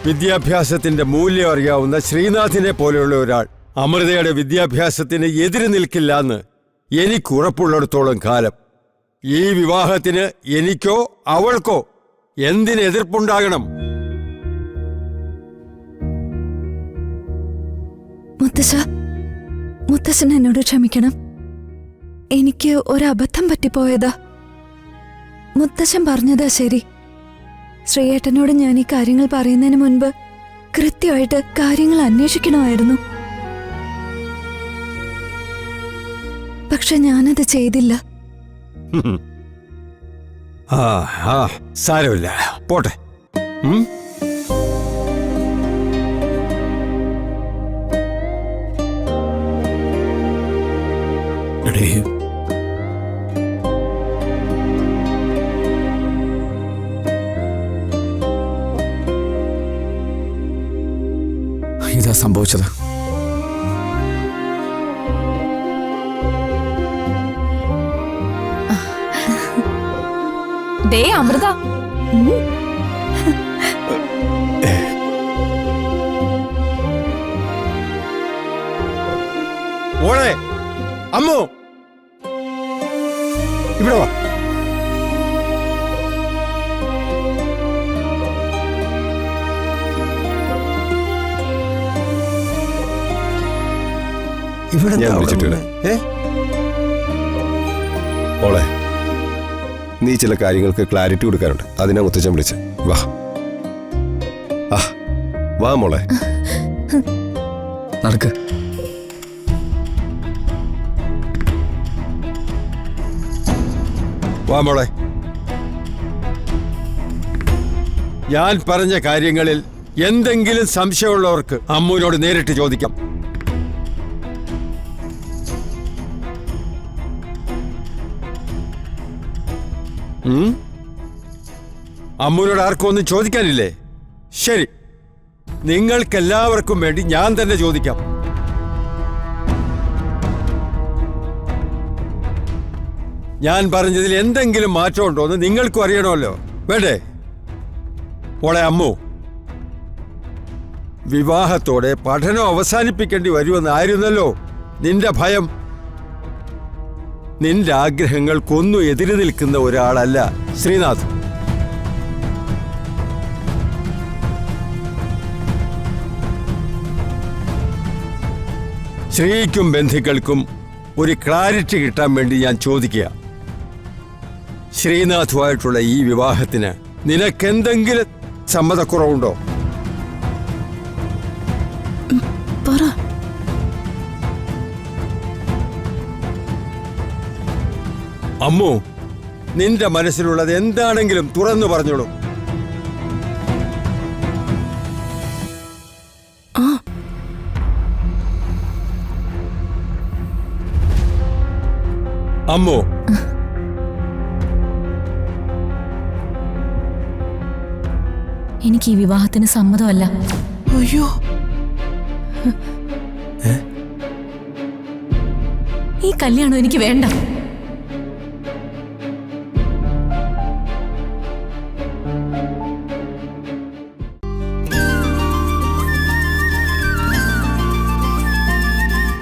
വിദ്യാഭ്യാസത്തിന്റെ മൂല്യം അറിയാവുന്ന ശ്രീനാഥിനെ പോലെയുള്ള ഒരാൾ അമൃതയുടെ വിദ്യാഭ്യാസത്തിന് എതിര് നിൽക്കില്ല എന്ന് എനിക്ക് ഉറപ്പുള്ളിടത്തോളം കാലം ഈ വിവാഹത്തിന് എനിക്കോ അവൾക്കോ എന്തിന് എതിർപ്പുണ്ടാകണം? മുത്തശ്ശൻ എന്നോട് ക്ഷമിക്കണം. എനിക്ക് ഒരബദ്ധം പറ്റിപ്പോയതാ. മുത്തശ്ശൻ പറഞ്ഞതാ ശരി. ശ്രീയേട്ടനോട് ഞാൻ ഈ കാര്യങ്ങൾ പറയുന്നതിന് മുൻപ് കൃത്യമായിട്ട് കാര്യങ്ങൾ അന്വേഷിക്കണമായിരുന്നു. പക്ഷെ ഞാനത് ചെയ്തില്ല. സാരമില്ല, പോട്ടെ. ഇതാ സംഭവിച്ചത്. ദേ അമൃത, ഓളെ അമ്മു ഇവിടെ വാ. ഞാൻ വിളിച്ചിട്ടില്ല. മോളെ, നീ ചില കാര്യങ്ങൾക്ക് ക്ലാരിറ്റി കൊടുക്കാനുണ്ട്. അതിനാ മുത്തച്ഛൻ വിളിച്ച്. വാ വാ മോളെ, നടക്ക്. വാ മോളെ. ഞാൻ പറഞ്ഞ കാര്യങ്ങളിൽ എന്തെങ്കിലും സംശയമുള്ളവർക്ക് അമ്മുവിനോട് നേരിട്ട് ചോദിക്കാം. അമ്മുവിനോട് ആർക്കും ഒന്നും ചോദിക്കാനില്ലേ? ശരി, നിങ്ങൾക്കെല്ലാവർക്കും വേണ്ടി ഞാൻ തന്നെ ചോദിക്കാം. ഞാൻ പറഞ്ഞതിൽ എന്തെങ്കിലും മാറ്റമുണ്ടോ എന്ന് നിങ്ങൾക്കും അറിയണമല്ലോ, വേണ്ടേ? മോളെ അമ്മു, വിവാഹത്തോടെ പഠനം അവസാനിപ്പിക്കേണ്ടി വരുമെന്നായിരുന്നല്ലോ നിന്റെ ഭയം. നിന്റെ ആഗ്രഹങ്ങൾക്കൊന്നും എതിര് നിൽക്കുന്ന ഒരാളല്ല ശ്രീനാഥ്. ശ്രീക്കും ബന്ധുക്കൾക്കും ഒരു ക്ലാരിറ്റി കിട്ടാൻ വേണ്ടി ഞാൻ ചോദിക്കുക. ശ്രീനാഥുമായിട്ടുള്ള ഈ വിവാഹത്തിന് നിനക്കെന്തെങ്കിലും സമ്മതക്കുറവുണ്ടോ? അമ്മു, നിന്റെ മനസ്സിലുള്ളത് എന്താണെങ്കിലും തുറന്നു പറഞ്ഞോളൂ. അമ്മു, എനിക്ക് ഈ വിവാഹത്തിന് സമ്മതമല്ല. അയ്യോ, ഈ കല്യാണം എനിക്ക് വേണ്ട.